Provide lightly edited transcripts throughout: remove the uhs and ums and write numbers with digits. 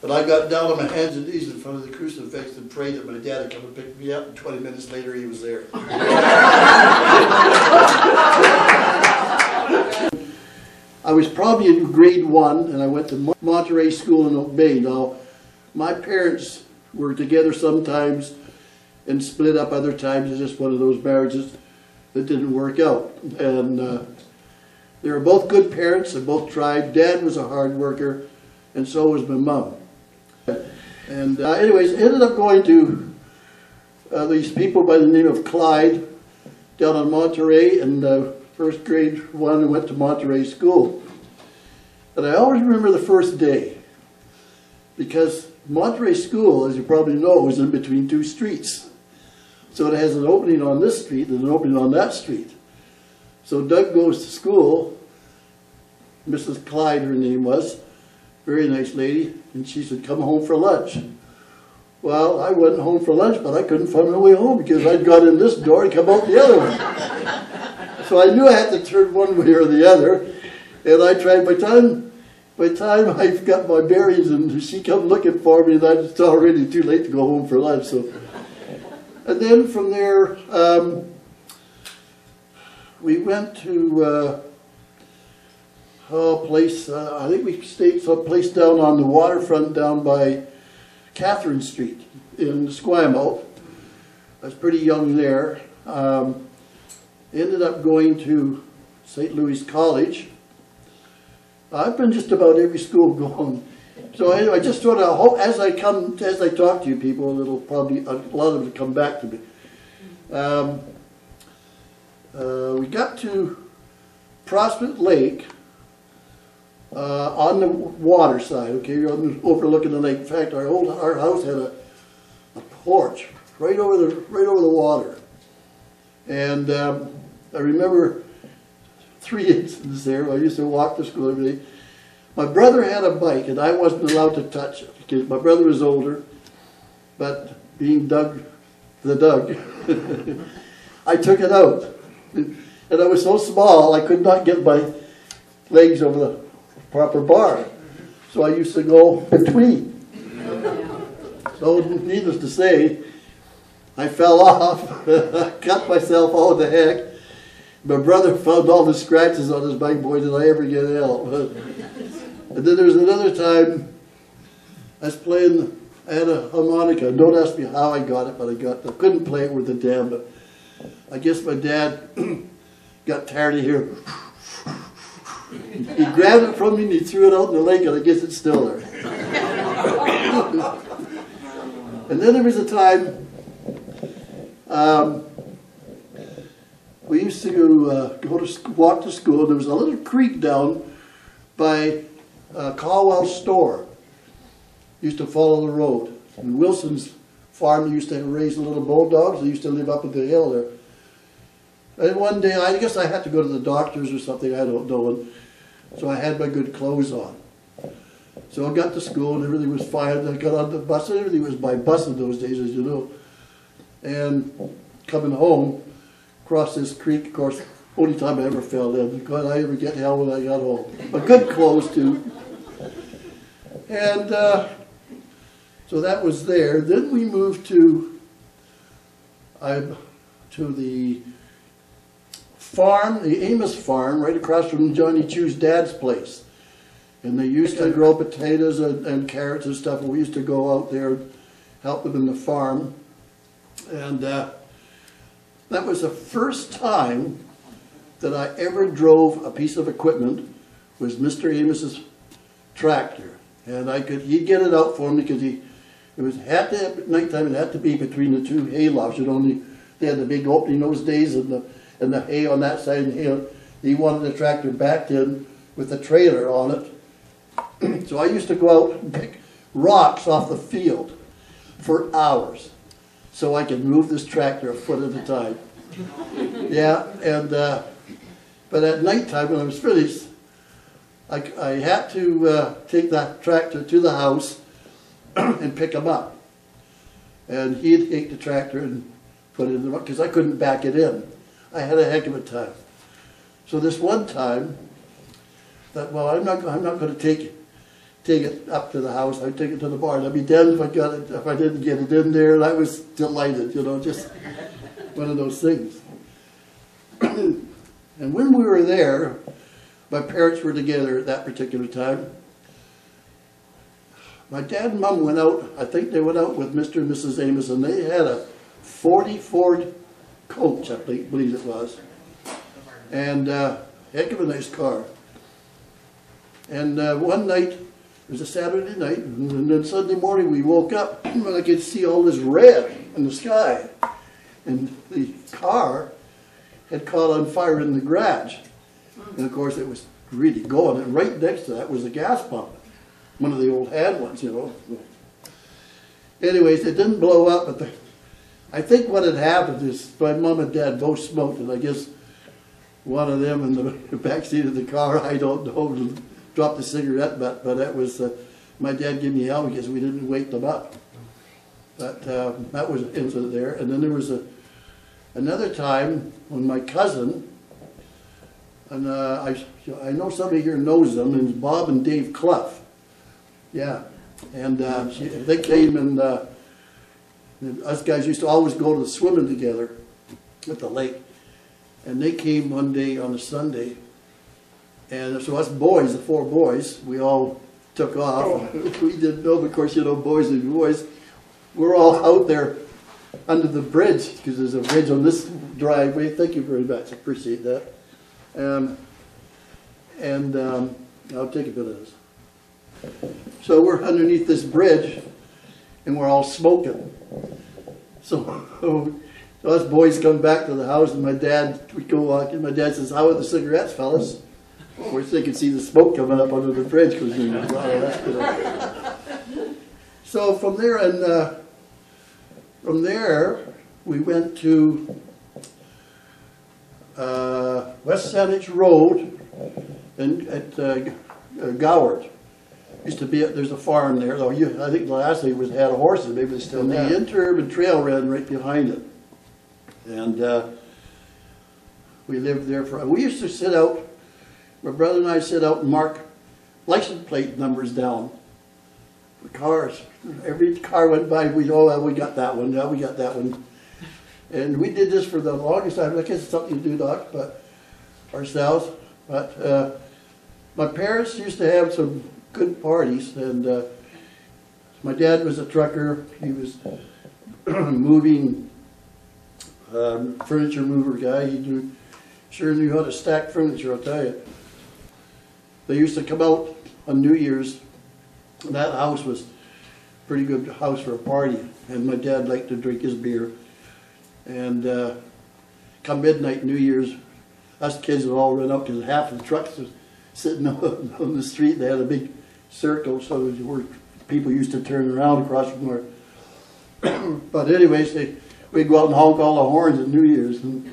But I got down on my hands and knees in front of the crucifix and prayed that my dad would come and pick me up, and 20 minutes later he was there. I was probably in grade 1, and I went to Monterey School in Oak Bay. Now, my parents were together sometimes and split up other times. It's just one of those marriages that didn't work out. And they were both good parents. They both tried. Dad was a hard worker, and so was my mom. And anyways, ended up going to these people by the name of Clyde down in Monterey, and first grade 1 and went to Monterey School. And I always remember the first day, because Monterey School, as you probably know, is in between 2 streets. So it has an opening on this street and an opening on that street. So Doug goes to school. Mrs. Clyde, her name was, very nice lady, and she said, come home for lunch. Well, I went home for lunch, but I couldn't find my way home because I'd got in this door and come out the other one. So I knew I had to turn one way or the other, and I tried. By the time I got my bearings and she come looking for me, and it's already too late to go home for lunch. So, and then from there, we went to a place, I think we stayed someplace down on the waterfront down by Catherine Street in Esquimalt. I was pretty young there. Ended up going to St. Louis College. I've been just about every school going. So anyway, just sort of, as I talk to you people, it'll probably, a lot of it will come back to me. We got to Prospect Lake on the water side, okay, overlooking the lake. In fact, our house had a porch right over the water. And I remember 3 incidents there. I used to walk to school every day. My brother had a bike, and I wasn't allowed to touch it because my brother was older. But being Doug, I took it out. And I was so small, I could not get my legs over the proper bar. So I used to go between. So needless to say, I fell off, cut myself all the heck. My brother found all the scratches on his bike. Boy, did I ever get help. And then there was another time I was playing, I had a harmonica. Don't ask me how I got it, but I couldn't play it with the dam, but I guess my dad got tired of hearing. He grabbed it from me and he threw it out in the lake, and I guess it's still there. And then there was a time we used to walk to school. There was a little creek down by Caldwell's store. Used to follow the road. And Wilson's farm, they used to raise little bulldogs. They used to live up at the hill there. And one day, I guess I had to go to the doctor's or something, I don't know. And so I had my good clothes on. So I got to school and everything was fine. I got on the bus, and everything was by bus in those days, as you know. And coming home, across this creek, of course, only time I ever fell in. God, I ever get hell when I got home. But good clothes too. And so that was there. Then we moved to the farm, the Amos farm, right across from Johnny Chew's dad's place. And they used to grow potatoes and carrots and stuff, and we used to go out there and help them in the farm. And that was the first time that I ever drove a piece of equipment, was Mr. Amos's tractor. And he'd get it out for me because at nighttime it had to be between the 2 hay lofts. They had the big opening those days, and the hay on that side, and he wanted the tractor backed in with a trailer on it. So I used to go out and pick rocks off the field for hours so I could move this tractor a foot at a time. Yeah, and but at nighttime when I was finished, I had to take that tractor to the house and pick him up. And he'd take the tractor and put it in the rock because I couldn't back it in. I had a heck of a time. So this one time, that well, I'm not going to take take it up to the house. I'd take it to the barn. I'd be damned if I didn't get it in there. And I was delighted, you know, just one of those things. And when we were there, my parents were together at that particular time. My dad and Mom went out, I think they went out with Mr. and Mrs. Amos, and they had a 40 Ford Coach, I believe it was. And heck of a nice car. And one night, it was a Saturday night, and then Sunday morning we woke up, and I could see all this red in the sky. And the car had caught on fire in the garage. And of course it was really going, and right next to that was a gas pump. One of the old hand ones, you know. Anyways, it didn't blow up, but I think what had happened is my mom and dad both smoked, and I guess one of them in the back seat of the car, I don't know, dropped a cigarette butt, but that was, my dad gave me hell because we didn't wake them up. But that was an incident there. And then there was another time when my cousin, and I know somebody here knows them, and it's Bob and Dave Clough. Yeah, and they came, and us guys used to always go to the swimming together at the lake. And they came one day on a Sunday, and so us boys, the 4 boys, we all took off. Oh. We didn't know, but of course, you know, boys and boys, we're all out there under the bridge, because there's a bridge on this driveway. Thank you very much, I appreciate that. I'll take a bit of this. So we're underneath this bridge, and we're all smoking. So us boys come back to the house, and my dad, we go walking. My dad says, "How are the cigarettes, fellas?" Of course, they could see the smoke coming up under the bridge because we were So from there, we went to West Saanich Road and at Goward. Used to be, there's a farm there, though. I think the last thing was had horses, maybe they still have. The interurban trail ran right behind it. And we lived there we used to sit out, my brother and I sit out and mark license plate numbers down. The cars, every car went by, we got that one, yeah, we got that one. And we did this for the longest time. I guess it's something to do, Doc, but ourselves. But my parents used to have some good parties, and my dad was a trucker. He was moving, furniture mover guy. He sure knew how to stack furniture, I'll tell you. They used to come out on New Year's, and that house was a pretty good house for a party, and my dad liked to drink his beer. And come midnight, New Year's, us kids would all run up because half of the trucks was sitting on the street. They had a big circle, so where people used to turn around across from where. But anyways, we'd go out and honk all the horns at New Year's. And,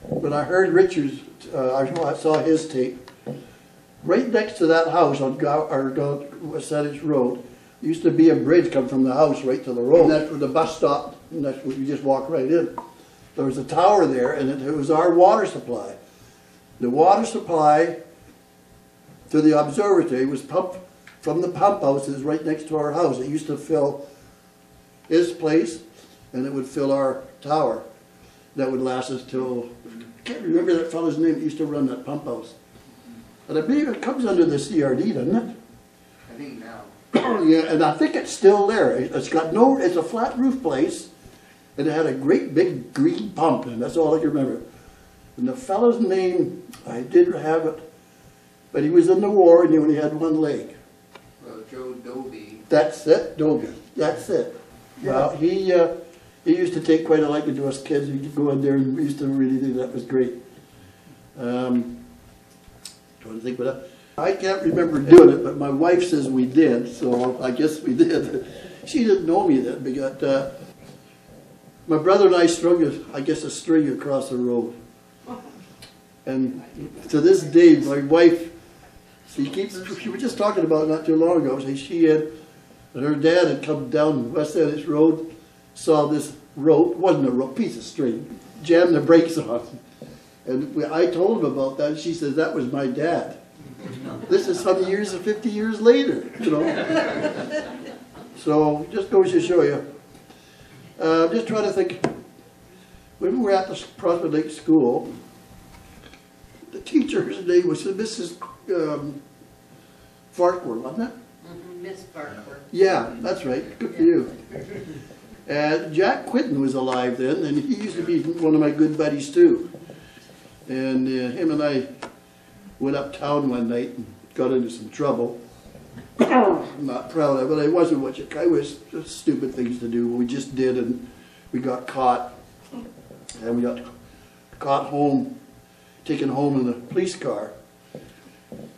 when I heard Richard's, I saw his tape. Right next to that house on West Saanich Road, used to be a bridge come from the house right to the road. And that's where the bus stopped, and that's where you just walk right in. There was a tower there, and it was our water supply. The water supply to the observatory was pumped from the pump house that is right next to our house. It used to fill his place, and it would fill our tower. That would last us till, I can't remember that fellow's name that used to run that pump house. But I believe it comes under the CRD, doesn't it? I think now. Yeah, and I think it's still there. It's a flat roof place, and it had a great big green pump, and that's all I can remember. And the fellow's name, I did have it, but he was in the war and he only had one leg. Joe Dobie. That's it, Dobie. That's it. Yeah. Well, he used to take quite a liking to us kids. We could go in there and we used to really think that was great. Trying to think what else. I can't remember doing it, but my wife says we did, so I guess we did. She didn't know me then, but my brother and I strung, I guess, a string across the road. And to this day, my wife, she was just talking about it not too long ago, and her dad had come down West Saanich Road, saw this rope, wasn't a rope, piece of string, jammed the brakes on. And I told him about that, and she said, that was my dad. This is some years, 50 years later, you know. So, just goes to show you. Just trying to think, when we were at the Prospect Lake School, the teacher's name was Mrs. Farquhar, wasn't it? Miss Farquhar. Yeah, that's right. Good for you. And Jack Quinton was alive then, and he used to be one of my good buddies too. And him and I went uptown one night and got into some trouble. I'm not proud of it. It wasn't what you. I was just stupid things to do. We just did, and we got caught. And we got caught home, taken home in the police car.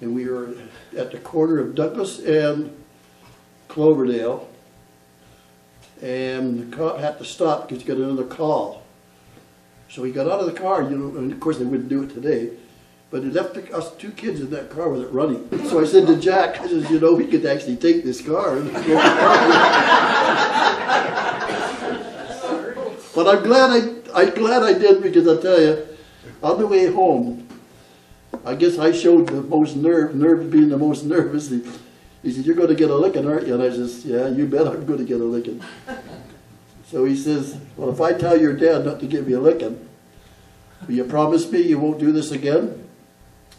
And we were at the corner of Douglas and Cloverdale. And the cop had to stop because he got another call. So he got out of the car, you know, and of course they wouldn't do it today. But he left us two kids in that car with it running. So I said to Jack, I says, you know, we could actually take this car. But I'm glad I did, because I tell you, on the way home, I guess I showed the most nerve being the most nervous. He said, you're going to get a licking, aren't you? And I says, yeah, you bet I'm going to get a licking. So he says, well, if I tell your dad not to give you a licking, will you promise me you won't do this again?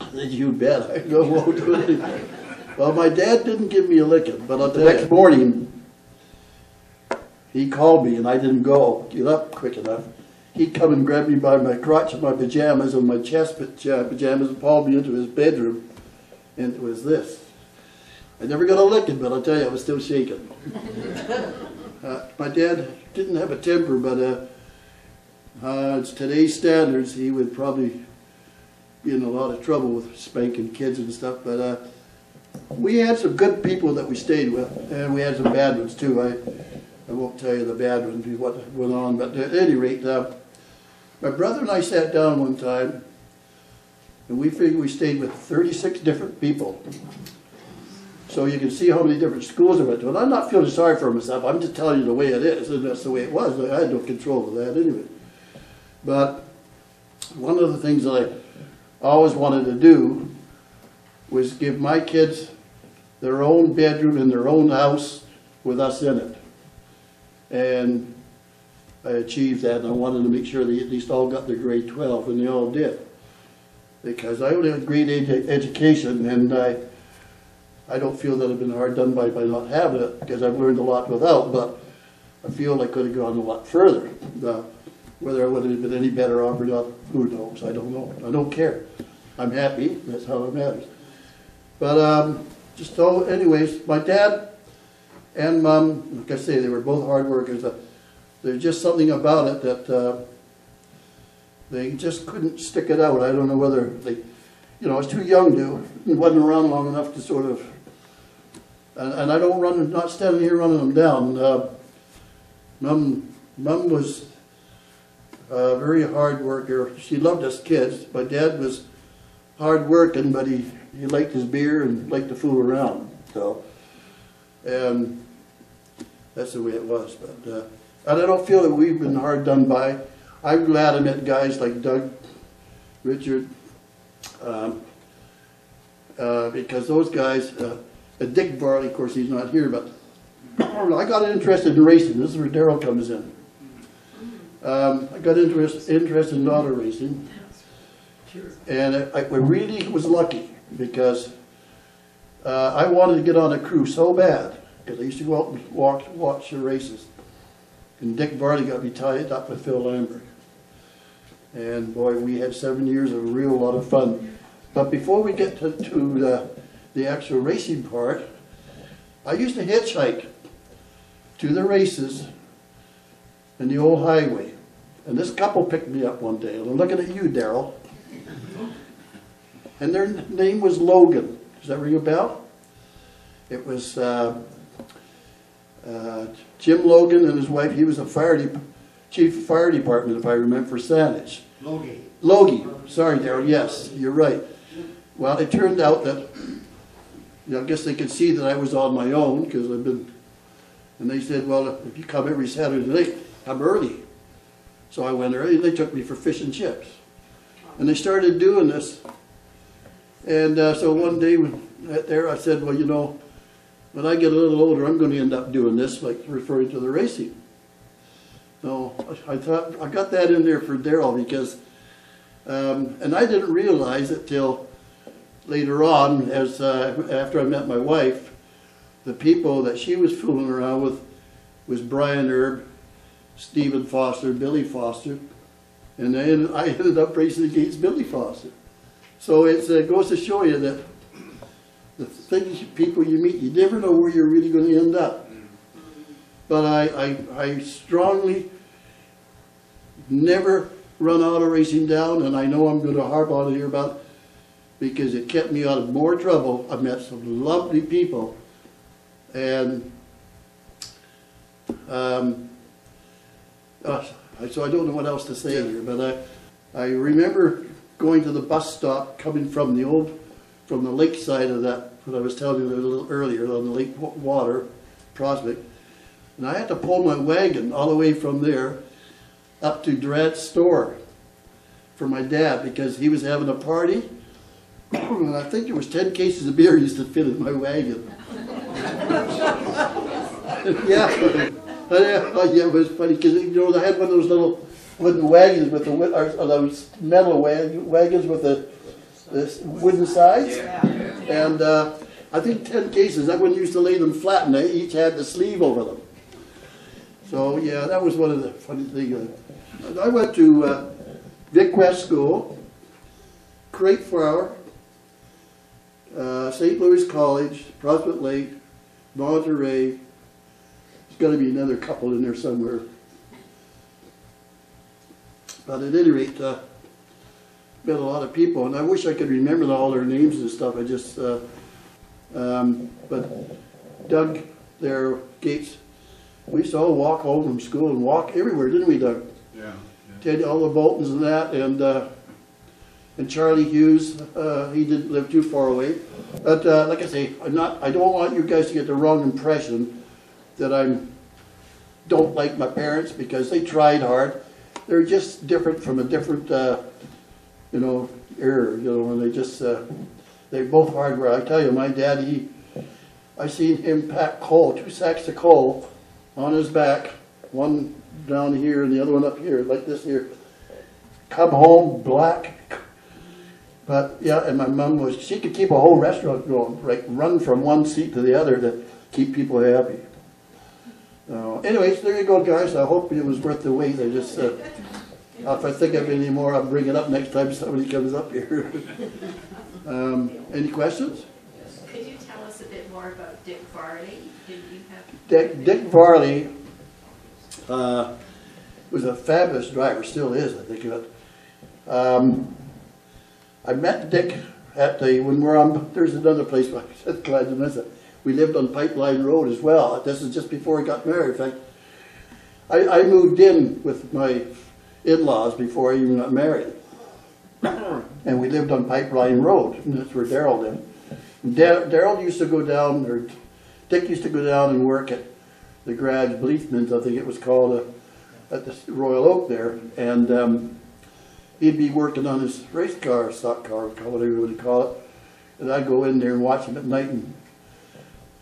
I said, you bet I won't do it again. Well, my dad didn't give me a licking, but the next morning, he called me and I didn't get up quick enough. He'd come and grab me by my crotch and my pajamas and my chest pajamas and pulled me into his bedroom. And it was this. I never got a licking, but I'll tell you, I was still shaking. My dad didn't have a temper, but it's today's standards, he would probably be in a lot of trouble with spanking kids and stuff. But we had some good people that we stayed with, and we had some bad ones too. I won't tell you the bad ones, what went on, but at any rate, my brother and I sat down one time, and we figured we stayed with 36 different people. So you can see how many different schools I went to. And I'm not feeling sorry for myself, I'm just telling you the way it is, and that's the way it was. I had no control of that anyway. But one of the things that I always wanted to do was give my kids their own bedroom in their own house with us in it. And I achieved that, and I wanted to make sure they at least all got their grade 12, and they all did. Because I only had grade 8 education, and I don't feel that I've been hard done by not having it, because I've learned a lot without, but I feel I could have gone a lot further. Whether I would have been any better off or not, who knows? I don't know. I don't care. I'm happy. That's how it matters. But just so, anyways, my dad and mom, like I say, they were both hard workers. There's just something about it that they just couldn't stick it out. I don't know whether they, you know, I was too young to, wasn't around long enough to sort of, and I don't run, not standing here running them down. Mom was a very hard worker. She loved us kids. My dad was hard working, but he liked his beer and liked to fool around. So, and that's the way it was. But and I don't feel that we've been hard done by. I'm glad I met guys like Doug, Richard, because those guys, Dick Varley, of course he's not here, but I got interested in racing. This is where Darrell comes in. I got interested in auto racing, and I really was lucky because I wanted to get on a crew so bad, because I used to go out and watch the races. And Dick Varley got me tied up with Phil Lambert. And boy, we had 7 years of a real lot of fun. But before we get to the actual racing part, I used to hitchhike to the races in the old highway. And this couple picked me up one day. And I'm looking at you, Darrell. And their name was Logan. Does that ring a bell? It was Jim Logan and his wife. He was a chief of fire department, if I remember, for Saanich. Logie. Sorry, Darrell. Yes, you're right. Well, it turned out that, you know, I guess they could see that I was on my own, because I've been, and they said, well, if you come every Saturday night, come early. So I went early, and they took me for fish and chips. And they started doing this, And so one day there I said, well, you know, when I get a little older, I'm going to end up doing this, like referring to the racing. So I thought, I got that in there for Darrell because, and I didn't realize it till later on, as after I met my wife, the people that she was fooling around with was Brian Erb, Stephen Foster, Billy Foster, and then I ended up racing against Billy Foster. So it goes to show you that the things, people you meet, you never know where you're really going to end up. But I strongly never run auto racing down, and I know I'm going to harp on it here about, because it kept me out of more trouble. I've met some lovely people, and so I don't know what else to say here, but I remember going to the bus stop coming from the lake side of that, what I was telling you a little earlier, on the lake water prospect, and I had to pull my wagon all the way from there up to Durant's store for my dad because he was having a party, and I think there was 10 cases of beer used to fit in my wagon. Yeah, it was funny because, you know, I had one of those little wooden wagons with those metal wagons with the wooden sides. Yeah. And I think 10 cases, that one used to lay them flat and they each had the sleeve over them. So yeah, that was one of the funny things. I went to Vic West School, Crate Flower, St. Louis College, Prospect Lake, Monterey. There's got to be another couple in there somewhere. But at any rate, met a lot of people, and I wish I could remember all their names and stuff. I just, but Doug there, Gates, we used to all walk home from school and walk everywhere, didn't we, Doug? Yeah. Ted, all the Boltons and that, and Charlie Hughes, he didn't live too far away. But like I say, I don't want you guys to get the wrong impression that don't like my parents, because they tried hard. They're just different from a different, you know, era, you know, and they're both hard work. I tell you, my dad, I seen him pack coal, 2 sacks of coal on his back, one down here and the other one up here, like this here. Come home black. But yeah, and my mom she could keep a whole restaurant going, like run from one seat to the other to keep people happy. Anyways, there you go, guys. I hope it was worth the wait. I just, if I think of any more, I'll bring it up next time somebody comes up here. Any questions? Could you tell us a bit more about Dick Varley? Did you have Dick Varley was a fabulous driver, still is, I think. I met Dick at when we're on, there's another place, I said glad to miss it. We lived on Pipeline Road as well. This is just before I got married. In fact, I moved in with my in-laws before I even got married. And we lived on Pipeline Road, and that's where Darrell lived. Darrell used to go down, or Dick used to go down and work at the garage Bleethman's, I think it was called, at the Royal Oak there. And he'd be working on his race car, stock car, whatever you would call it. And I'd go in there and watch him at night. And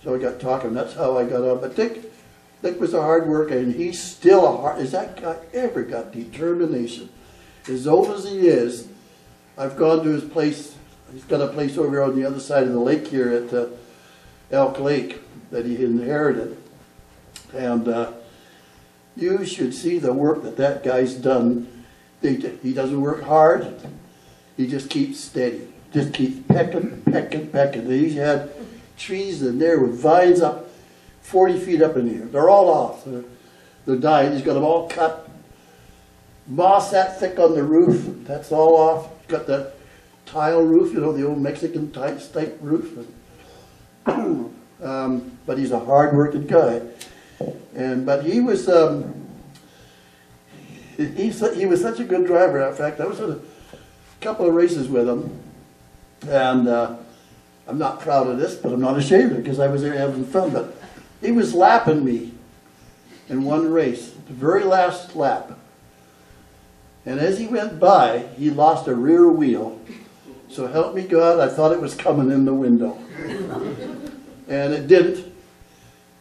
so I got talking. That's how I got on. But Dick was a hard worker, and he's still a hard. Has that guy ever got determination? As old as he is, I've gone to his place. He's got a place over on the other side of the lake here at Elk Lake that he inherited. And you should see the work that guy's done. He doesn't work hard. He just keeps steady. Just keeps pecking. He's had trees in there with vines up 40 feet up in the air. They're all off. They're dying. He's got them all cut. Moss that thick on the roof. That's all off. He's got that tile roof, you know, the old Mexican type roof. But he's a hard-working guy. But he was he was such a good driver. In fact, I was at a couple of races with him, and I'm not proud of this, but I'm not ashamed of it because I was there having fun. But he was lapping me in one race, the very last lap. And as he went by, he lost a rear wheel, so help me God, I thought it was coming in the window. And it didn't.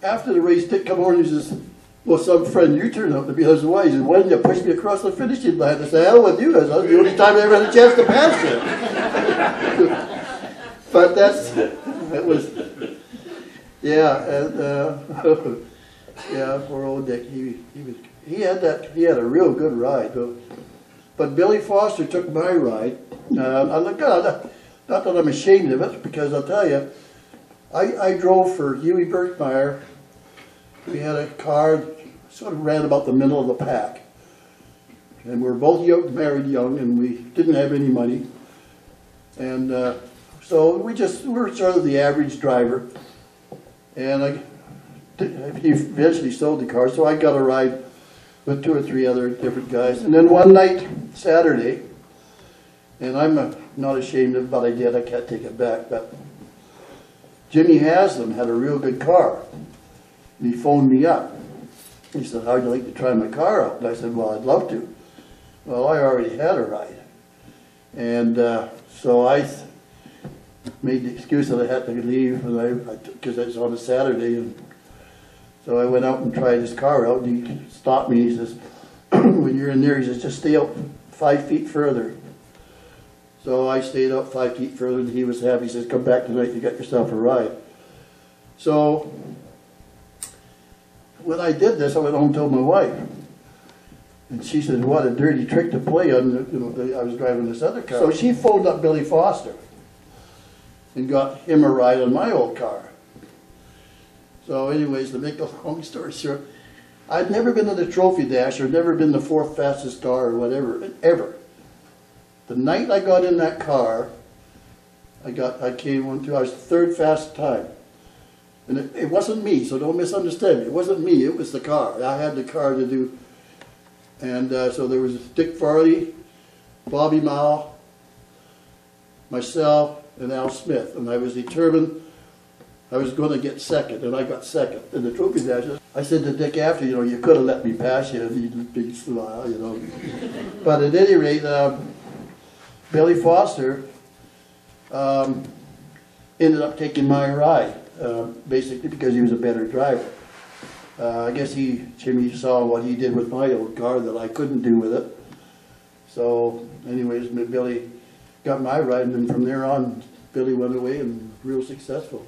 After the race, Dick come over and he says, well, some friend you turned out to be his wife. He said, why didn't you push me across the finishing line? I said, hell with you. That was the only time I ever had a chance to pass you. But it was, yeah, and, yeah, poor old Dick. He had a real good ride. But Billy Foster took my ride. Not that I'm ashamed of it, because I'll tell you, I drove for Huey Berkmeyer. We had a car that sort of ran about the middle of the pack. And we were both married young, and we didn't have any money. And so we were sort of the average driver. And he eventually sold the car, so I got a ride with 2 or 3 other different guys. And then one night, Saturday, and I'm not ashamed of it, but I did, I can't take it back, but Jimmy Haslam had a real good car. And he phoned me up. He said, how'd you like to try my car out? And I said, well, I'd love to. Well, I already had a ride. And so I made the excuse that I had to leave, because it was on a Saturday. And so I went out and tried his car out, and he stopped me. He says, when you're in there, he says, just stay out 5 feet further. So I stayed out 5 feet further, and he was happy. He says, come back tonight, you got yourself a ride. So when I did this, I went home and told my wife. And she said, what a dirty trick to play on, I was driving this other car. So she phoned up Billy Foster and got him a ride on my old car. So anyways, to make a long story short, I'd never been in the trophy dash or never been the 4th fastest car or whatever, ever. The night I got in that car, I was the 3rd fastest time. And it wasn't me, so don't misunderstand me. It wasn't me, it was the car. I had the car to do. And so there was Dick Farley, Bobby Mao, myself, and Al Smith. And I was determined I was going to get second, and I got second in the trophy dash. I said to Dick after, you could have let me pass you, and he did a big smile, But at any rate, Billy Foster ended up taking my ride, basically because he was a better driver. I guess Jimmy saw what he did with my old car that I couldn't do with it. So anyways, Billy got my ride, and then from there on, Billy went away and was real successful.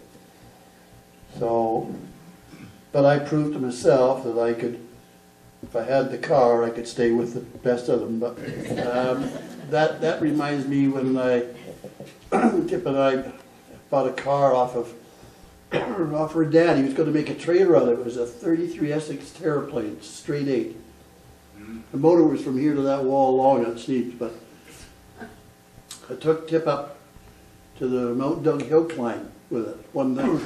So, but I proved to myself that I could, if I had the car, I could stay with the best of them. But that reminds me when Kip and I bought a car off her dad. He was going to make a trailer on it. It was a 33 Essex Terraplane, straight 8. The motor was from here to that wall long at Sneaks, but I took Tip up to the Mount Doug Hill climb with it one night.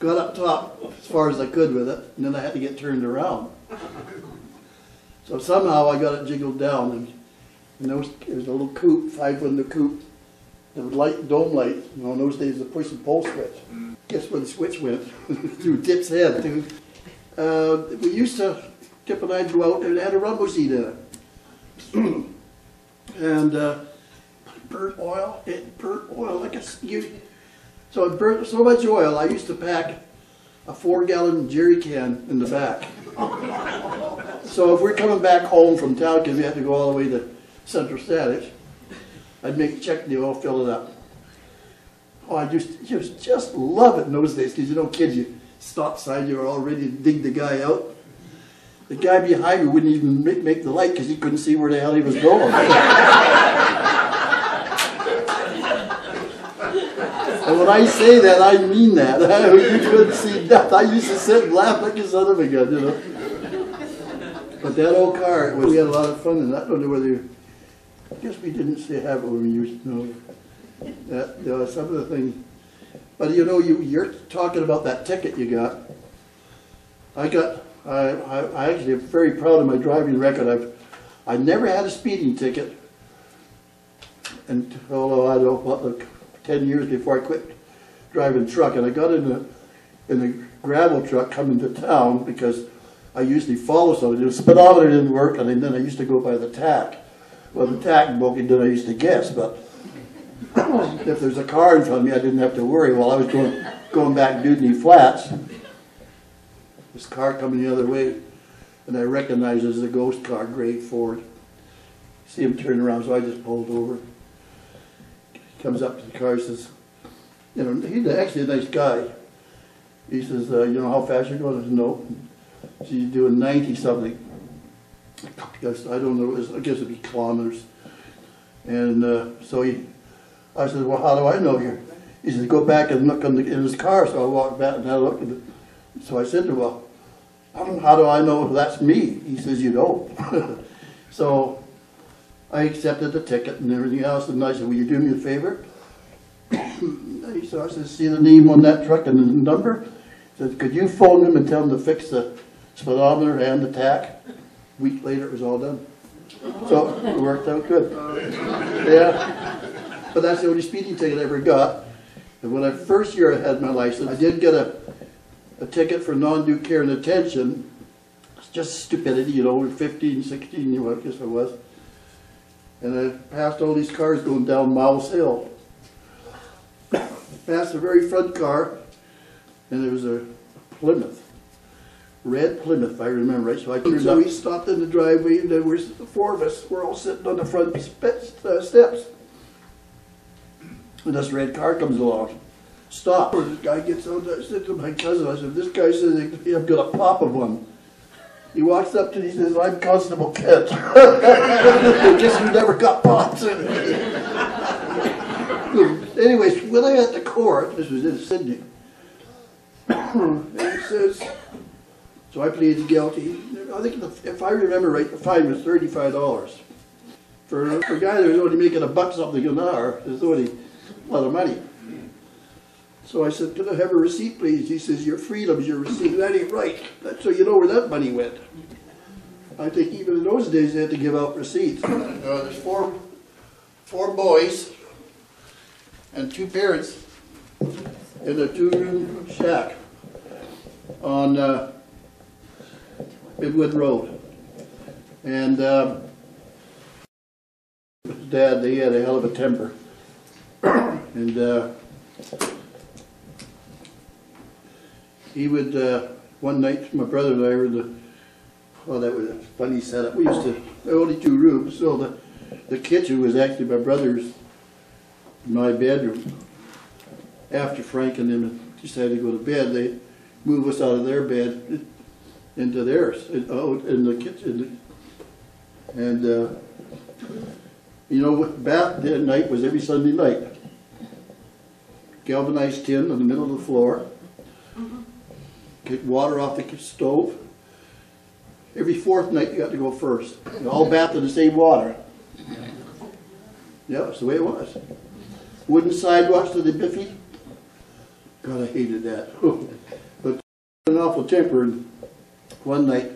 Got up top as far as I could with it, and then I had to get turned around. So somehow I got it jiggled down, and it was a little coupe, 5-window coupe. There was light, dome light. In those days, the push and pull switch. Guess where the switch went? Through Tip's head, too. We used to, Tip and I'd go out and it had a rumble seat in it. And burnt oil, like a so it burnt so much oil, I used to pack a 4-gallon jerry can in the back. So if we're coming back home from town, because we had to go all the way to Central Static, I'd check the oil, fill it up. Oh, I just love it in those days, because kids, you stop sign, you're all ready to dig the guy out. The guy behind me wouldn't even make the light because he couldn't see where the hell he was going. And when I say that, I mean that. You couldn't see that. I used to sit and laugh like a son of a gun, But that old car, we had a lot of fun in that. I don't know whether, I guess we didn't have it when we used to know. That, some of the things. But you're talking about that ticket you got. I actually am very proud of my driving record. I never had a speeding ticket until, I don't know, 10 years before I quit driving truck. And I got in a gravel truck coming to town because I usually follow somebody. The speedometer didn't work, and then I used to go by the tack. Well, the tack broke, and then I used to guess. But if there's a car in front of me, I didn't have to worry. While I was going back Dudney Flats, this car coming the other way, and I recognized it as a ghost car, gray Ford. See him turn around, so I just pulled over. He comes up to the car, he says, you know, he's actually a nice guy. He says, you know how fast you're going? I said, no. She's doing 90 something. I guess, I don't know, I guess it'd be kilometers. And so I said, well, how do I know you? He said, go back and look in his car. So I walked back and had a look at it. So I said to him, well, how do I know if that's me? He says, you don't. So I accepted the ticket and everything else. And I said, will you do me a favor? So I said, see the name on that truck and the number? He said, could you phone him and tell him to fix the speedometer and the tack? A week later, it was all done. So it worked out good. Yeah. But that's the only speeding ticket I ever got. And when I first year I had my license, I did get a ticket for non-due care and attention. It's just stupidity, you know, 15, 16, you know, I guess I was. And I passed all these cars going down Miles Hill. Passed the very front car, and there was a Plymouth. Red Plymouth, if I remember right. So I turned up. We stopped in the driveway, and there was the four of us. We're all sitting on the front steps. And this red car comes along. Stop. This guy gets out. I said to my cousin, I said, this guy says I've got a pop of one. He walks up to me, he says, I'm Constable Kent. I guess we never got popped. Anyways, when I at the court, this was in Sydney, and he says, so I pleaded guilty. I think, if I remember right, the fine was $35. For a guy that was only making $1 something an hour, it's only a lot of money. So I said, can I have a receipt, please? He says, your freedom's your receipt. That ain't right. So you know where that money went. I think even in those days they had to give out receipts. There's four boys and 2 parents in a 2-room shack on Midwood Road. And Dad, they had a hell of a temper. And he would, one night, my brother and I were in the, oh, that was a funny setup. We used to, there were only 2 rooms, so the kitchen was actually my brother's, my bedroom. After Frank and them decided to go to bed, they moved us out of their bed into theirs, out in the kitchen. And, you know, bath that night was every Sunday night. Galvanized tin in the middle of the floor. Get water off the stove. Every 4th night you got to go first. You all bathed in the same water. Yeah, that's the way it was. Wooden sidewalks to the biffy. God, I hated that. But an awful temper. And one night,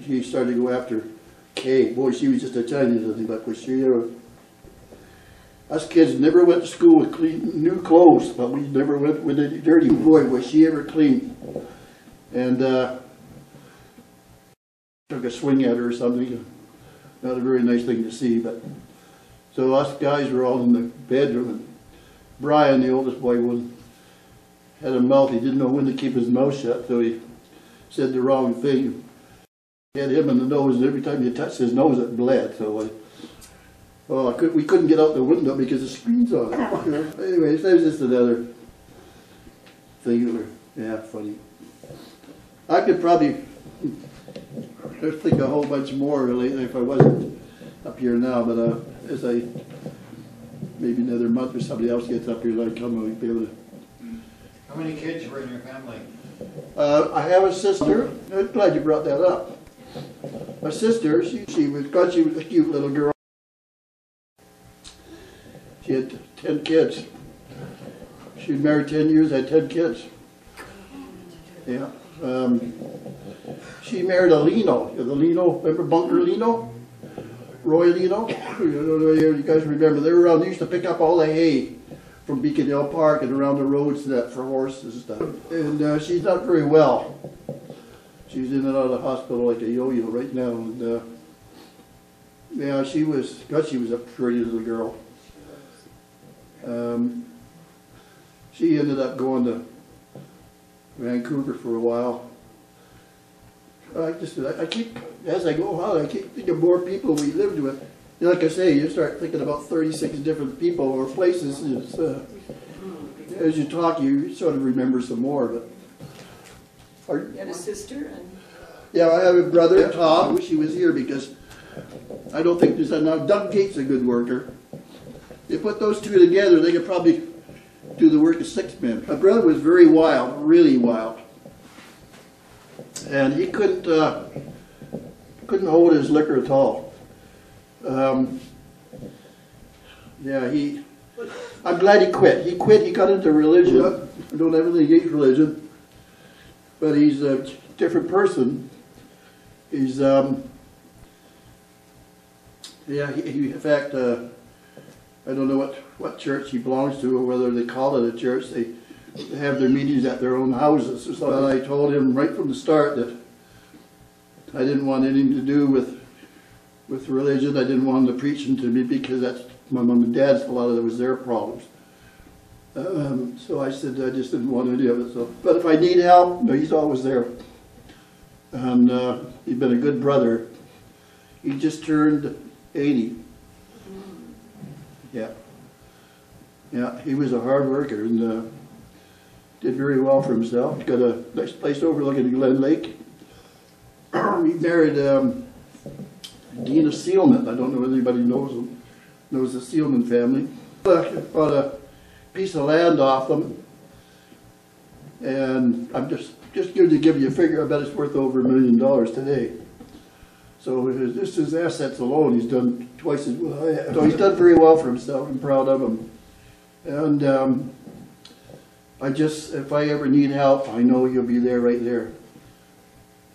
he started to go after Kay. Boy, she was just a tiny little buck. Was she? Us kids never went to school with clean, new clothes, but we never went with any dirty. Boy, was she ever clean. And took a swing at her or something. Not a very nice thing to see, but so us guys were all in the bedroom, and Brian, the oldest boy, had a mouth. He didn't know when to keep his mouth shut, so he said the wrong thing. Hit him in the nose, and every time you touched his nose, it bled. So we couldn't get out the window because the screen's on it. Anyways, that was just another thing. Yeah, funny. I could probably think a whole bunch more really if I wasn't up here now, but as maybe another month or somebody else gets up here, and I come, I'll be able to. How many kids were in your family? I have a sister. I'm glad you brought that up. My sister, she was a cute little girl. She had 10 kids. She was married 10 years, had 10 kids. Yeah. She married a Lino. The Lino, remember Bunker Lino? Roy Lino? You guys remember, they were around, they used to pick up all the hay from Beacon Hill Park and around the roads and that for horses and stuff. And she's not very well. She's in and out of the hospital like a yo-yo right now. And yeah, she was a pretty little girl. She ended up going to Vancouver for a while. I keep, as I go on, I keep thinking of more people we lived with. Like I say, you start thinking about 36 different people or places. It's, as you talk, you sort of remember some more. But You had a sister and yeah, I have a brother, Tom. I wish he was here because I don't think there's now. Doug Gates is a good worker. You put those two together, they could probably do the work of 6 men. My brother was very wild, really wild, and he couldn't hold his liquor at all. Yeah, I'm glad he quit. He quit. He got into religion. I don't have anything against religion, but he's a different person. He's yeah. He in fact, I don't know what church he belongs to or whether they call it a church. They have their meetings at their own houses. So I told him right from the start that I didn't want anything to do with religion. I didn't want him to preach to me because that's my mom and dad's. A lot of it was their problems. So I said I just didn't want any of it. So, but if I need help, he's always there. And he's been a good brother. He just turned 80. Yeah. Yeah, he was a hard worker and did very well for himself. Got a nice place overlooking Glen Lake. He married Dina Seelman. I don't know if anybody knows the Seelman family. Bought a piece of land off them, and I'm just going to give you a figure. I bet it's worth over $1 million today. So just his assets alone, he's done twice as well I have. So he's done very well for himself. I'm proud of him. And if I ever need help, I know he'll be there, right there.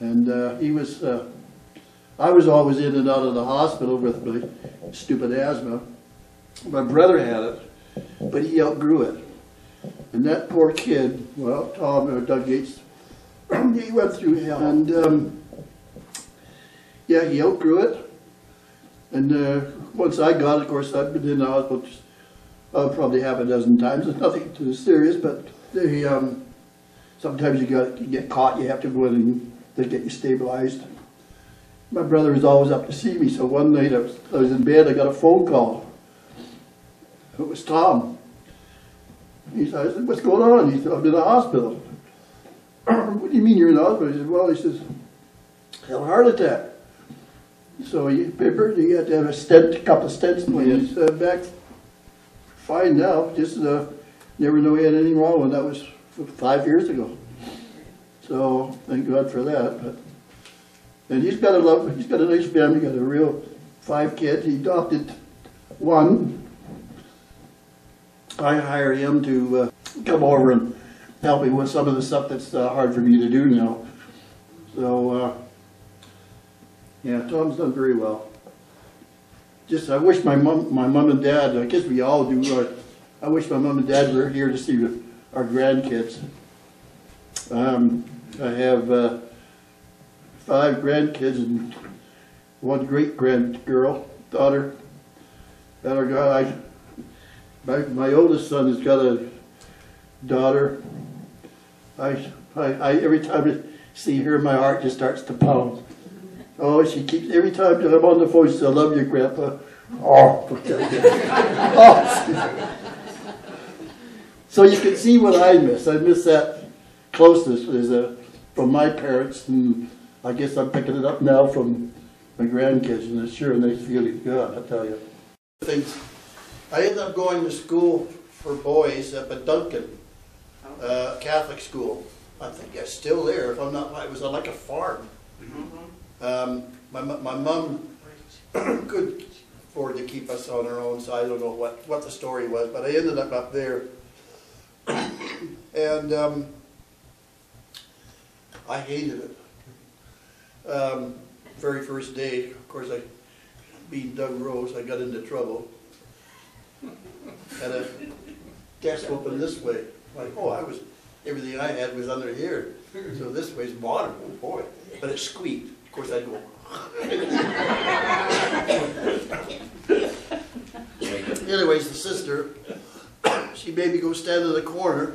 And I was always in and out of the hospital with my stupid asthma. My brother had it, but he outgrew it. And that poor kid, well, Tom, Doug Gates, he went through hell. And yeah, he outgrew it. And once I got it, of course, I've been in the hospital probably half a dozen times. It's nothing too serious, but they, sometimes you get caught, you have to go in and they get you stabilized. My brother was always up to see me, so one night I was in bed, I got a phone call. It was Tom. I said, what's going on? He said, I'm in the hospital. What do you mean you're in the hospital? He said, well, he says, I had a heart attack. So he had to have a couple of stents put in. He's back fine now, just never knew he had anything wrong with that. Was 5 years ago. So thank God for that. And he's got a nice family, got a real 5 kids. He adopted one. I hired him to come over and help me with some of the stuff that's hard for me to do now. So, yeah, Tom's done very well. Just, I wish my mom and dad, I guess we all do, I wish my mom and dad were here to see our grandkids. I have 5 grandkids and 1 daughter. My oldest son has got a daughter. Every time I see her, my heart just starts to pound. Oh, she keeps, every time I'm on the phone, she says, I love you, Grandpa. Oh. Oh. So you can see what I miss. I miss that closeness from my parents, and I guess I'm picking it up now from my grandkids, and it's sure a nice feeling. God, I tell you. Things. I ended up going to school for boys up at Duncan, Catholic school. I think it's still there. If I'm not, it was like a farm. My mom could afford to keep us on her own, so I don't know what the story was, but I ended up there. And I hated it. Very first day, of course, I beat Doug Rose. I got into trouble. And a desk opened this way. Like, oh, everything I had was under here. So this way's modern, oh boy. But it squeaked. Of course, I'd go. Anyways, the sister she made me go stand in the corner,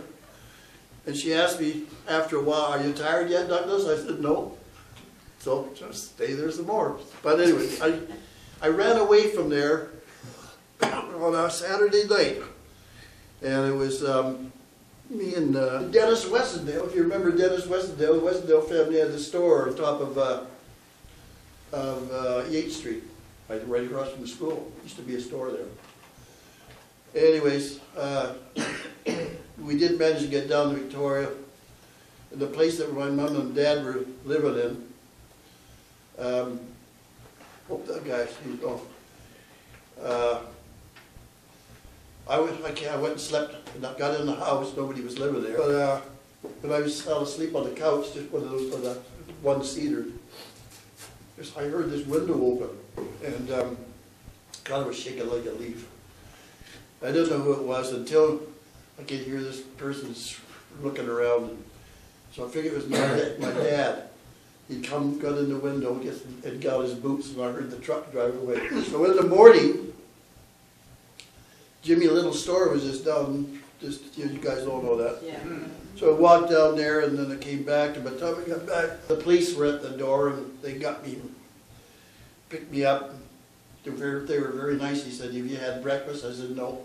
and she asked me after a while, "Are you tired yet, Douglas?" I said, "No." So just stay there some more. But anyway, I ran away from there on a Saturday night, and it was me and Dennis Westendale. If you remember Dennis Westendale, the Westendale family had the store on top of Yates Street, right across from the school. Used to be a store there. Anyways, we did manage to get down to Victoria, and the place that my mom and dad were living in. Hope that guy, I went and slept, and I got in the house, nobody was living there. But when I fell asleep on the couch, just one of those, one-seater, I heard this window open, and God was shaking like a leaf. I didn't know who it was until I could hear this person's looking around. So I figured it was my dad. He'd got in the window and got his boots, and I heard the truck drive away. So in the morning, Jimmy Little's store was just down, you guys all know that. Yeah. So I walked down there, and then I came back, and by the time I got back, the police were at the door, and they got me, picked me up. They were very nice. He said, "Have you had breakfast?" I said, "No."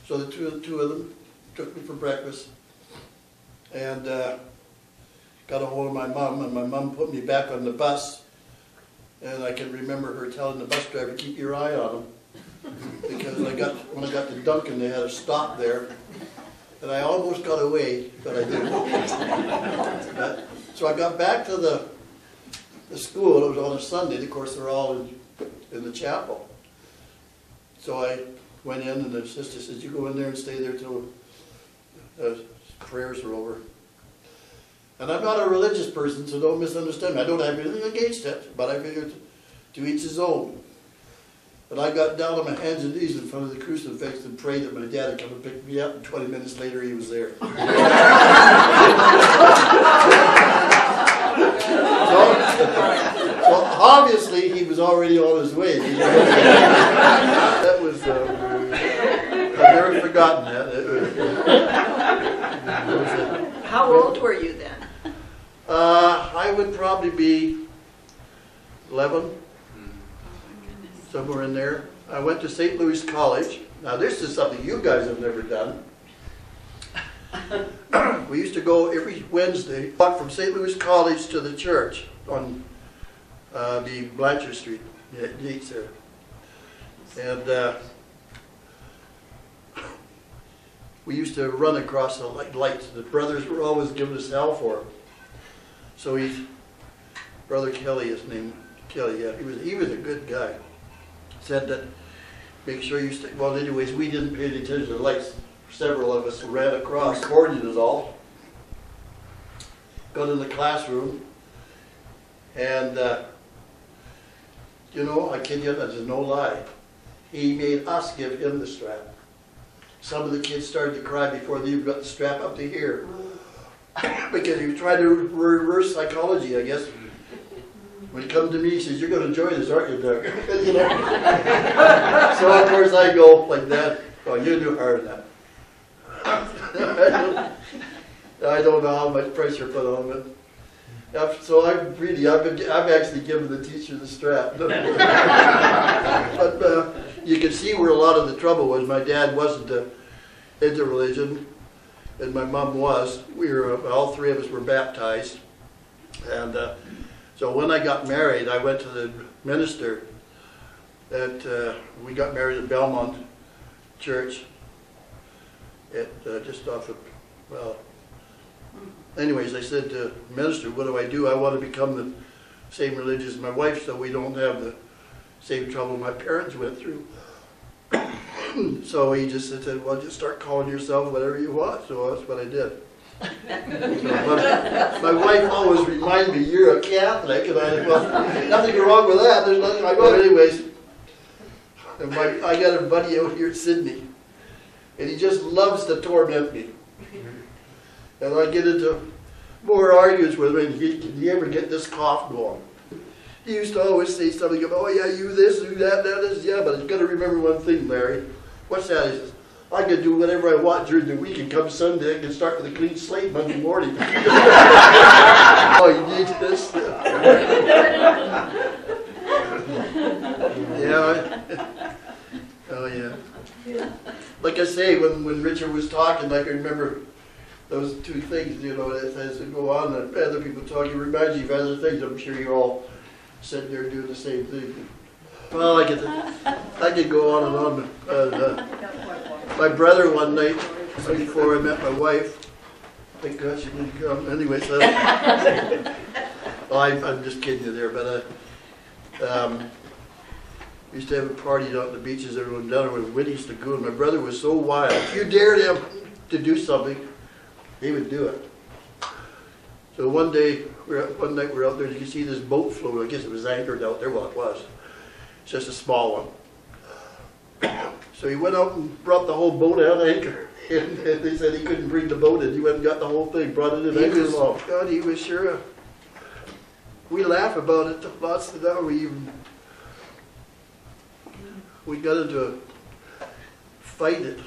So the two of them took me for breakfast, and got a hold of my mom, and my mom put me back on the bus. And I can remember her telling the bus driver, "Keep your eye on him," because when I got to Duncan, they had a stop there, and I almost got away, but I didn't. So I got back to the school. It was on a Sunday. Of course, they're all in the chapel. So I went in, and the sister said, "You go in there and stay there till prayers are over." And I'm not a religious person, so don't misunderstand me. I don't have anything against it, but I figured to each his own. But I got down on my hands and knees in front of the crucifix and prayed that my dad would come and pick me up, and 20 minutes later he was there. So obviously he was already on his way. That was, I've never forgotten that. How old were you then? I would probably be 11, somewhere in there. I went to St. Louis College. Now this is something you guys have never done. We used to go every Wednesday, walk from St. Louis College to the church on the Blanchard Street, Yates there. And we used to run across the lights. The brothers were always giving us hell for it. So Brother Kelly, his name, Kelly, yeah, he was a good guy. Said that, make sure you stay. Well, anyways, we didn't pay any attention to the lights. Several of us ran across, recorded it all. Got in the classroom, and you know, I kid you, that's no lie. He made us give him the strap. Some of the kids started to cry before they even got the strap up to here. Because he was trying to reverse psychology, I guess. When he comes to me, he says, "You're going to enjoy this, aren't you, Doug?" You know? So of course I go like that. "Oh, you do harder than that." I don't know how much pressure put on it. So I've actually given the teacher the strap. But you can see where a lot of the trouble was. My dad wasn't into religion, and my mom was. We were, all three of us were baptized. And so when I got married, I went to the minister we got married at Belmont Church just off of, well, anyways, I said to the minister, "What do I do? I want to become the same religion as my wife so we don't have the same trouble my parents went through." So he just said, "Well, just start calling yourself whatever you want." So that's what I did. So, my wife always reminded me, "You're a Catholic," and I, well, nothing wrong with that. There's nothing wrong with it. Anyways, and I got a buddy out here in Sydney, and he just loves to torment me. And I get into more arguments with him, and "Can you ever get this cough going?" He used to always say something about, "Oh yeah, you this, you that, that, this." "Yeah, but you got to remember one thing, Larry." "What's that?" He says, I could do whatever I want during the week, and come Sunday, I can start with a clean slate Monday morning. Oh, you need this? Yeah. Oh, yeah. Like I say, when Richard was talking, like I remember those two things, you know, as they go on, and other people talking, it reminds you of other things. I'm sure you're all sitting there doing the same thing. Well, I could go on and on. My brother one night, before I met my wife, thank God she didn't come. Anyway, so well, I'm just kidding you there, but we used to have a party out on the beaches. Everyone down there with Winnie's Lagoon. My brother was so wild. If you dared him to do something, he would do it. So one night we're out there. You can see this boat float. I guess it was anchored out there. Well, it was. It's just a small one. So he went out and brought the whole boat out anchor. And they said he couldn't bring the boat in. He went and got the whole thing, brought it in anchor long. God, he was sure. We laugh about it lots of now. We got into a fight.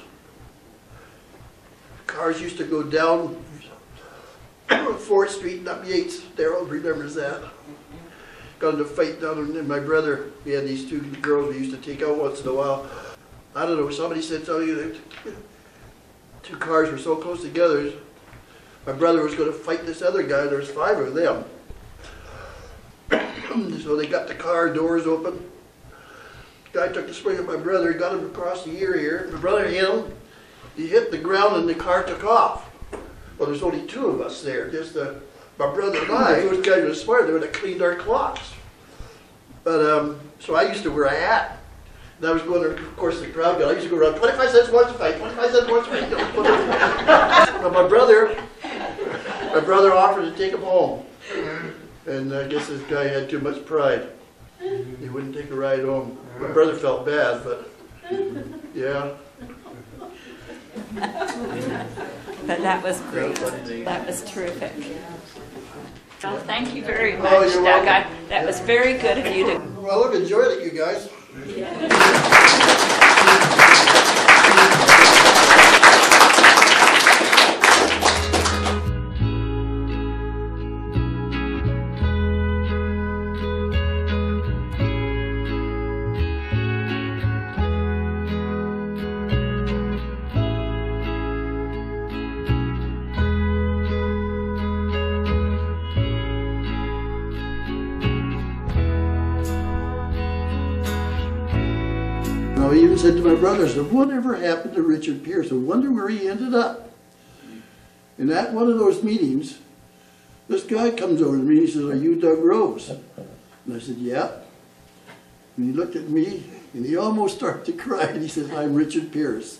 Cars used to go down 4th Street and up Yates. Darrell remembers that. Got into a fight down, and my brother, we had these two girls we used to take out once in a while. I don't know, somebody said something that two cars were so close together. My brother was going to fight this other guy. There was 5 of them. So they got the car doors open. The guy took the spring at my brother, got him across the ear here. My brother hit him. He hit the ground and the car took off. Well, there's only 2 of us there, just my brother and I. Those guys were smart. They would have cleaned our clocks. But so I used to wear a hat. And I was going to, of course, the crowd got. I used to go around. 25 cents once a fight. 25 cents once a fight. But my brother offered to take him home. And I guess this guy had too much pride. He wouldn't take a ride home. My brother felt bad, but yeah. But that was great. That was terrific. Well, thank you very much, Oh, you're Doug. welcome. That was very good of you to. Well, look, enjoyed it, you guys. I even said to my brother, I said, whatever happened to Richard Pierce? I wonder where he ended up. And at one of those meetings, this guy comes over to me and he says, are you Doug Rose? And I said, yeah. And he looked at me and he almost started to cry and he says, I'm Richard Pierce.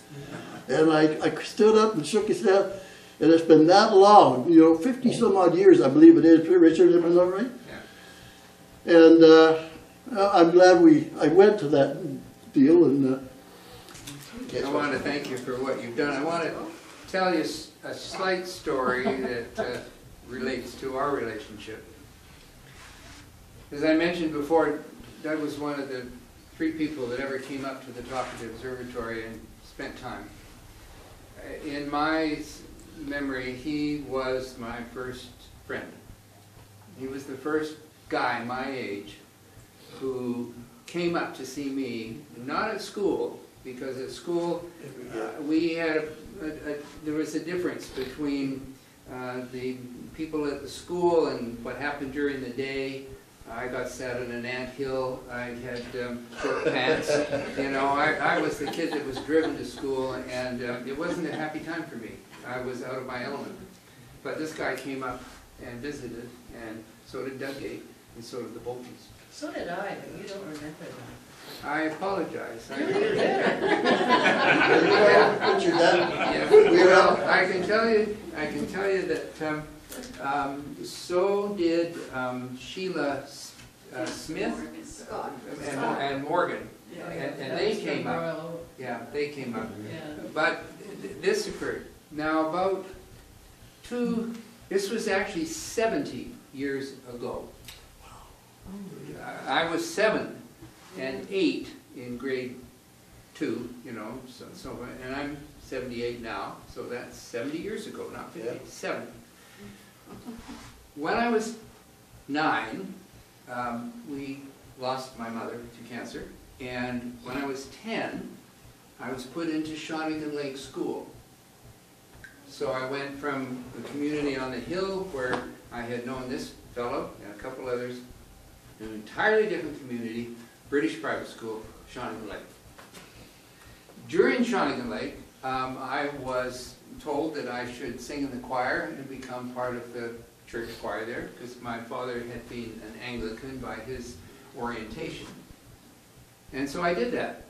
And I stood up and shook his hand, and it's been that long, 50 some odd years I believe it is, Richard, am I not right? Yeah. And I'm glad I went to that deal, and I want to thank you for what you've done. I want to tell you a slight story that relates to our relationship. As I mentioned before, Doug was one of the 3 people that ever came up to the top of the observatory and spent time. In my memory, he was my first friend. He was the first guy my age who came up to see me, not at school, because at school we had there was a difference between the people at the school and what happened during the day. I got sat in an anthill. I had short pants. I was the kid that was driven to school, and it wasn't a happy time for me. I was out of my element. But this guy came up and visited, and so did Doug Gate, and so did the Boltons. So did I, but you don't remember that. I apologize. You were there. Richard, that, Well, I can tell you that so did Sheila Smith and Morgan, and they came up. Yeah, they came up. But this occurred. Now this was actually 70 years ago. I was 7 and 8 in grade too, you know, and I'm 78 now, so that's 70 years ago, not 50, Yeah. 70. When I was 9, we lost my mother to cancer, and when I was 10, I was put into Shawnigan Lake School. So I went from the community on the hill where I had known this fellow and a couple others, an entirely different community, British private school, Shawnigan Lake. During Shawnigan Lake, I was told that I should sing in the choir and become part of the church choir there, because my father had been an Anglican by his orientation. And so I did that.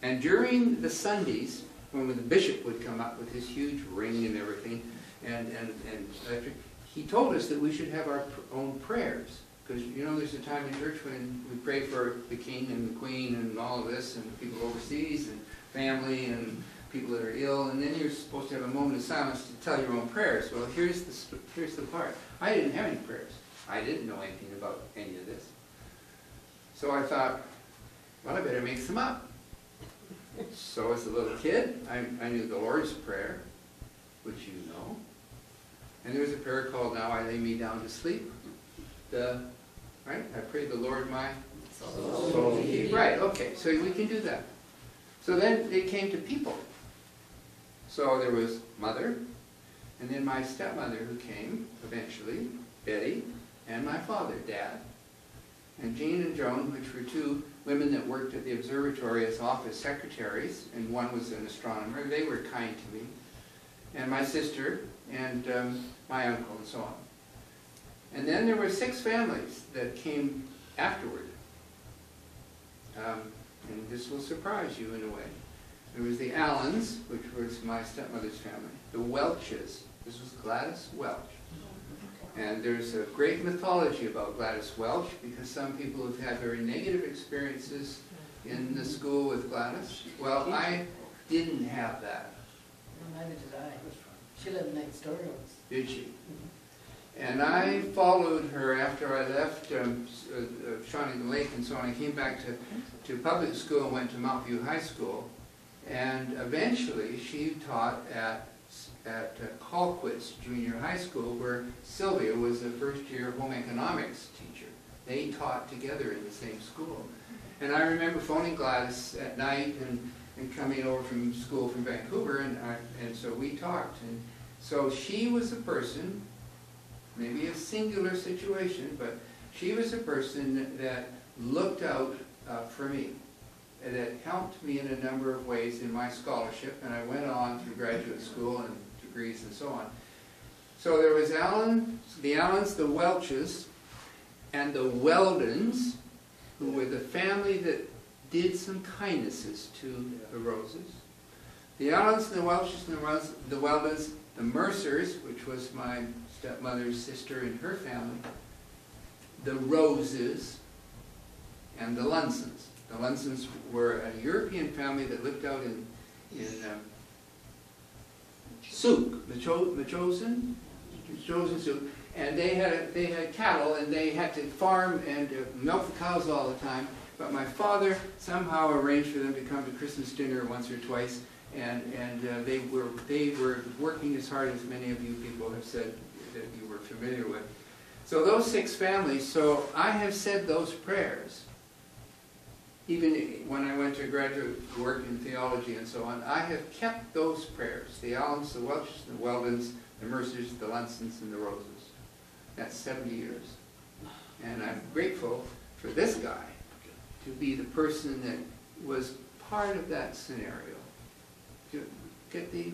And during the Sundays, when the bishop would come up with his huge ring and everything, and he told us that we should have our own prayers. Because, you know, there's a time in church when we pray for the king and the queen and all of this, and people overseas, and family, and people that are ill, and then you're supposed to have a moment of silence to tell your own prayers. Well, here's the part. I didn't have any prayers. I didn't know anything about any of this. So I thought, well, I better make some up. So as a little kid, I knew the Lord's Prayer, which you know. And there was a prayer called, "Now I lay me down to sleep." Right? I prayed the Lord my soul to keep. Right, okay, so we can do that. So then it came to people. So there was Mother, and then my stepmother who came eventually, Betty, and my father, Dad. And Jean and Joan, which were two women that worked at the observatory as office secretaries, and one was an astronomer. They were kind to me. And my sister, and my uncle, and so on. And then there were 6 families that came afterward. And this will surprise you in a way. There was the Allens, which was my stepmother's family. The Welches. This was Gladys Welch. And there's a great mythology about Gladys Welch, because some people have had very negative experiences in the school with Gladys. Well, I didn't have that. Well, neither did I. She lived next door to us. Did she? And I followed her after I left Shawnigan Lake and so on. I came back to public school and went to Mount View High School. And eventually she taught at Colquitt's Junior High School, where Sylvia was the first-year home economics teacher. They taught together in the same school. And I remember phoning Gladys at night and coming over from school from Vancouver, and so we talked. And so she was a person, maybe a singular situation, but she was a person that looked out for me, and that helped me in a number of ways in my scholarship, and I went on through graduate school and degrees and so on. So there was the Allens, the Welches, and the Weldons, who were the family that did some kindnesses to the Roses. The Allens, the Welches, and the Weldons, the Mercers, which was my stepmother's sister and her family, the Roses, and the Lunsons. The Lunsons were a European family that lived out in Souk, the Chosen Souk, and they had cattle, and they had to farm and milk the cows all the time. But my father somehow arranged for them to come to Christmas dinner once or twice, and they were working as hard as many of you people have said that you were familiar with. So those 6 families. So I have said those prayers. Even when I went to graduate work in theology and so on, I have kept those prayers. The Allens, the Welches, the Weldons, the Mercers, the Lunsons, and the Roses. That's 70 years. And I'm grateful for this guy to be the person that was part of that scenario. Do you get the...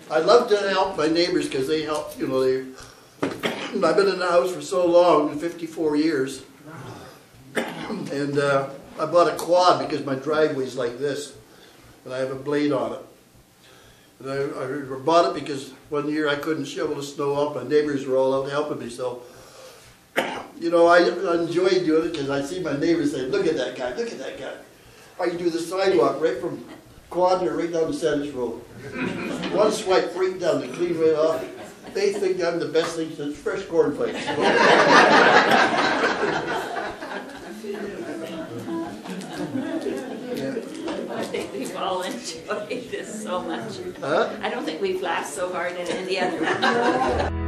I love to help my neighbors because they help, you know, I've been in the house for so long, 54 years. And I bought a quad because my driveway's like this, and I have a blade on it. And I bought it because one year I couldn't shovel the snow off. My neighbors were all out helping me, so you know, I enjoy doing it because I see my neighbors say, "Look at that guy! Look at that guy! I can do the sidewalk right from Quadner right down to Sanders Road. One swipe right down, to clean right off." They think I'm the best thing since fresh cornflakes. all enjoyed this so much. Huh? I don't think we've laughed so hard in any other one.